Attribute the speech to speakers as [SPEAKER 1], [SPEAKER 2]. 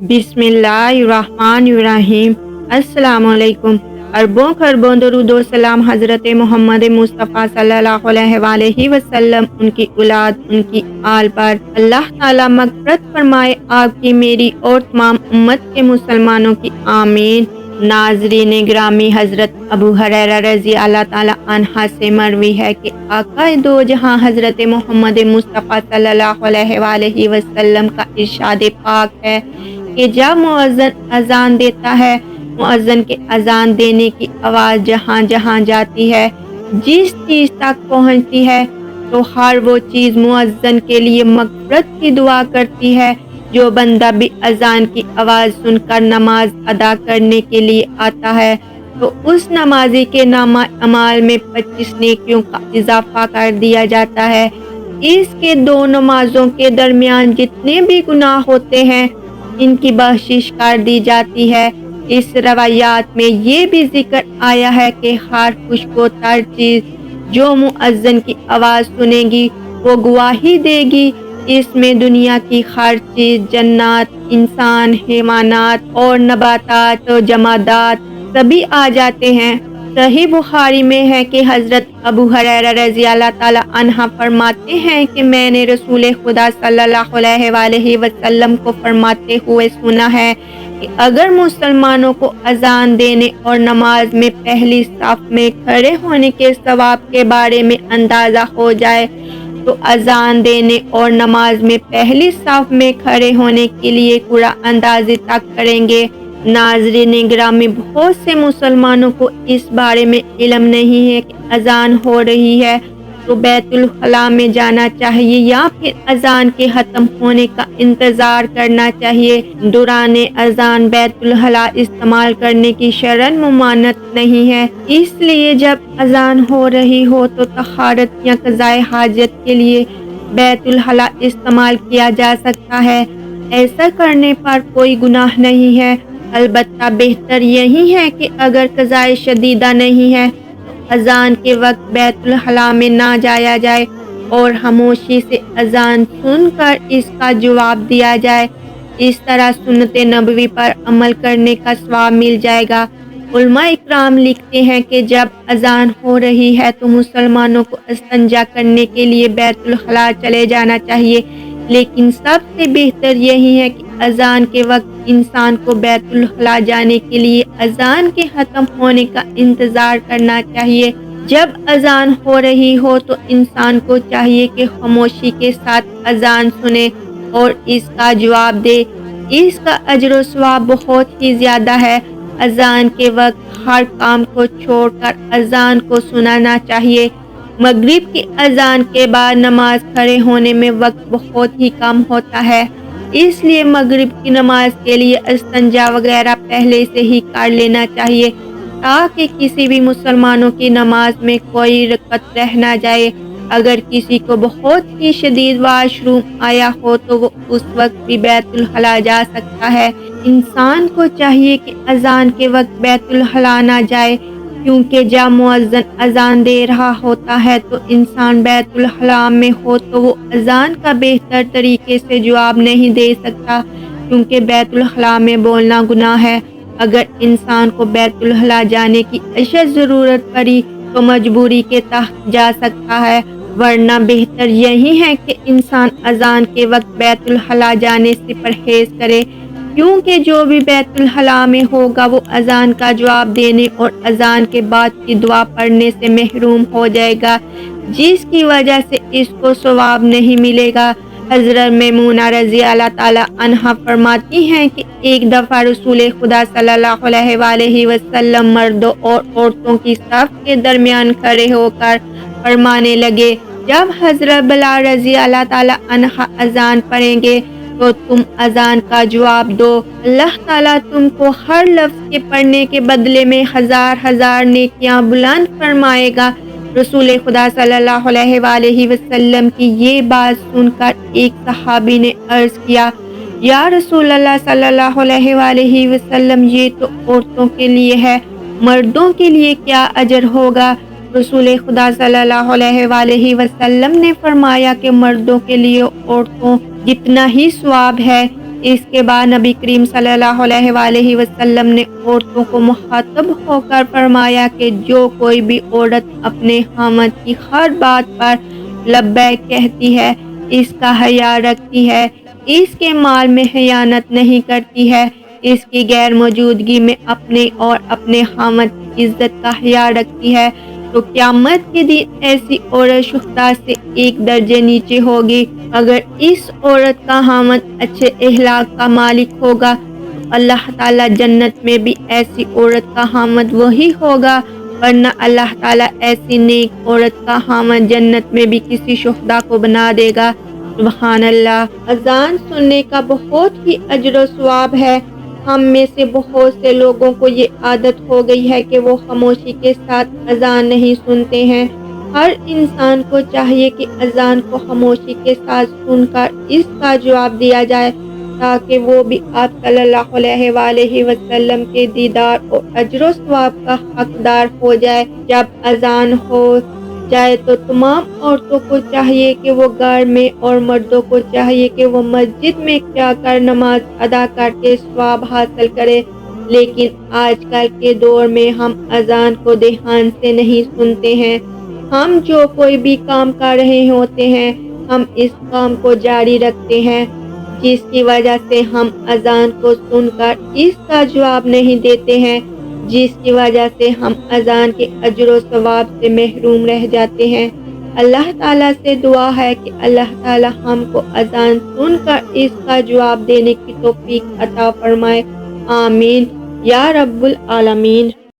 [SPEAKER 1] बिस्मिल्लाहिर्रहमानिर्रहीम। अस्सलामुअलैकुम। अरबों खरबों दरूद व सलाम हज़रत मोहम्मद मुस्तफ़ा सल्लल्लाहु अलैहि वसल्लम, उनकी औलाद, उनकी आल पर अल्लाह ताला मग़फ़िरत फरमाए, आपकी, मेरी और तमाम उम्मत के मुसलमानों की, आमीन। नाज़रीन गिरामी, हज़रत अबू हुरैरा रज़ी अल्लाह ताला अन्हा से मरवी है कि आका दो जहां हज़रत मोहम्मद मुस्तफ़ा सल्लल्लाहु अलैहि वसल्लम का इरशाद पाक है कि जब मुअज़्ज़िन अज़ान देता है, मुअज़्ज़िन के अज़ान देने की आवाज़ जहाँ जहाँ जाती है, जिस चीज़ तक पहुँचती है, तो हर वो चीज़ मुअज़्ज़िन के लिए मग़फ़िरत की दुआ करती है। जो बंदा भी अज़ान की आवाज़ सुनकर नमाज अदा करने के लिए आता है, तो उस नमाजी के नामा अमाल में 25 नेकियों का इजाफ़ा कर दिया जाता है। इसके दो नमाजों के दरमियान जितने भी गुनाह होते हैं, इनकी बख्शिश कर दी जाती है। इस रवायात में ये भी जिक्र आया है कि हर खुशबूदार चीज़ जो मुअज़्ज़िन की आवाज़ सुनेगी, वो गवाही देगी। इसमें दुनिया की हर चीज़, जन्नत, इंसान, हैवानात और नबातात और जमादात सभी आ जाते हैं। सही बुखारी में है कि हज़रत अबू हुरैरा रज़ी अल्लाह ताला अन्हा फरमाते हैं कि मैंने रसूल खुदा सल्लल्लाहु अलैहि वसल्लम को फरमाते हुए सुना है कि अगर मुसलमानों को अज़ान देने और नमाज में पहली सफ में खड़े होने के सवाब के बारे में अंदाज़ा हो जाए, तो अज़ान देने और नमाज में पहली सफ में खड़े होने के लिए पूरा अंदाज़े तक करेंगे। नाज़रीन गिरामी, बहुत से मुसलमानों को इस बारे में इल्म नहीं है कि अज़ान हो रही है तो बैतुल खला में जाना चाहिए या फिर अज़ान के ख़त्म होने का इंतज़ार करना चाहिए। दौरान अज़ान बैतुल खला इस्तेमाल करने की शरअन मुमानत नहीं है, इसलिए जब अज़ान हो रही हो तो तहारत या क़ज़ाए हाजत के लिए बैतुल खला इस्तेमाल किया जा सकता है। ऐसा करने पर कोई गुनाह नहीं है। अलबत्ता बेहतर यही है कि अगर क़ज़ाए शदीदा नहीं है, अज़ान के वक्त बैतुल खला में ना जाया जाए और खामोशी से अज़ान सुनकर इसका जवाब दिया जाए। इस तरह सुन्नत नबवी पर अमल करने का सवाब मिल जाएगा। उलमा इकराम लिखते हैं कि जब अज़ान हो रही है तो मुसलमानों को इस्तंजा करने के लिए बैतुल खला चले जाना चाहिए, लेकिन सबसे बेहतर यही है कि अज़ान के वक्त इंसान को बैतुल खला जाने के लिए अज़ान के ख़त्म होने का इंतज़ार करना चाहिए। जब अज़ान हो रही हो तो इंसान को चाहिए कि खामोशी के साथ अज़ान सुने और इसका जवाब दे। इसका अजर व सवाब बहुत ही ज़्यादा है। अज़ान के वक्त हर काम को छोड़कर अज़ान को सुनाना चाहिए। मगरिब की अज़ान के बाद नमाज खड़े होने में वक्त बहुत ही कम होता है, इसलिए मगरिब की नमाज के लिए इस्तंजा वगैरह पहले से ही कर लेना चाहिए ताकि किसी भी मुसलमानों की नमाज में कोई रकत रह ना जाए। अगर किसी को बहुत ही शदीद वाशरूम आया हो तो वो उस वक्त भी बैतुल खला जा सकता है। इंसान को चाहिए कि अज़ान के वक्त बैतुल खला ना जाए, क्योंकि जब मुअज़्ज़िन अज़ान दे रहा होता है तो इंसान बैतुल खला में हो तो वो अज़ान का बेहतर तरीके से जवाब नहीं दे सकता, क्योंकि बैतुल खला में बोलना गुनाह है। अगर इंसान को बैतुल खला जाने की अशद ज़रूरत पड़ी तो मजबूरी के तहत जा सकता है, वरना बेहतर यही है कि इंसान अज़ान के वक्त बैतुल खला जाने से परहेज़ करे, क्योंकि जो भी बैतुल खला में होगा वो अज़ान का जवाब देने और अज़ान के बाद की दुआ पढ़ने से महरूम हो जाएगा, जिसकी वजह से इसको सवाब नहीं मिलेगा। हज़रत मैमूना रज़ी अल्लाह ताला अन्हा फरमाती हैं कि एक दफ़ा रसूल खुदा सल्लल्लाहु अलैहि वसल्लम मर्दों और औरतों की सफ के दरमियान खड़े होकर फरमाने लगे, जब हज़रत बिलाल रज़ी अल्लाह ताला अन्हा अज़ान पढ़ेंगे तो तुम अज़ान का जवाब दो। अल्लाह ताला तुमको हर लफ्ज़ के पढ़ने के बदले में हज़ार हज़ार नेकियां बुलंद फरमाएगा। रसूल खुदा सल्लल्लाहु अलैहि वसल्लम की ये बात सुनकर एक सहाबी ने अर्ज़ किया, या रसूल अल्लाह सल्लल्लाहु अलैहि वसल्लम, ये तो औरतों के लिए है, मर्दों के लिए क्या अजर होगा? रसूल खुदा सल्लल्लाहु अलैहि वसल्लम ने फरमाया कि मर्दों के लिए औरतों जितना ही सवाब है, اس کے بعد نبی کریم صلی اللہ علیہ وسلم نے عورتوں کو مخاطب ہو کر فرمایا کہ جو کوئی بھی عورت اپنے خامد کی ہر بات پر لبیک کہتی ہے، اس کا حیا رکھتی ہے، اس کے مال میں خیانت نہیں کرتی ہے، اس کی غیر موجودگی میں اپنے اور اپنے خامد کی عزت کا خیال رکھتی ہے، تو قیامت کے دن ایسی عورت شہداء سے ایک درجے نیچے ہوگی۔ اگر اس عورت کا خامد اچھے اخلاق کا مالک ہوگا تو اللہ تعالیٰ جنت میں بھی ایسی عورت کا خامد وہی ہوگا، ورنہ اللہ تعالیٰ ایسی نیک عورت کا خامد جنت میں بھی کسی شہداء کو بنا دے گا۔ سبحان اللہ۔ اذان سننے کا بہت ہی اجر و ثواب ہے۔ ہم میں سے بہت سے لوگوں کو یہ عادت ہو گئی ہے کہ وہ خاموشی کے ساتھ اذان نہیں سنتے ہیں۔ ہر انسان کو چاہیے کہ اذان کو خاموشی کے ساتھ سن کر اس کا جواب دیا جائے، تاکہ وہ بھی آپ صلی اللہ علیہ وسلم کے دیدار اور اجر و ثواب کا حقدار ہو جائے۔ جب اذان ہو جائے تو تمام عورتوں کو چاہیے کہ وہ گھر میں اور مردوں کو چاہیے کہ وہ مسجد میں جا کر نماز ادا کر کے ثواب حاصل کرے، لیکن آج کل کے دور میں ہم اذان کو دھیان سے نہیں سنتے ہیں۔ ہم جو کوئی بھی کام کر رہے ہوتے ہیں، ہم اس کام کو جاری رکھتے ہیں، جس کی وجہ سے ہم اذان کو سن کر اس کا جواب نہیں دیتے ہیں، جس کی وجہ سے ہم اذان کے اجر و ثواب سے محروم رہ جاتے ہیں۔ اللہ تعالیٰ سے دعا ہے کہ اللہ تعالیٰ ہم کو اذان سن کر اس کا جواب دینے کی توفیق عطا فرمائے، آمین یا رب العالمین۔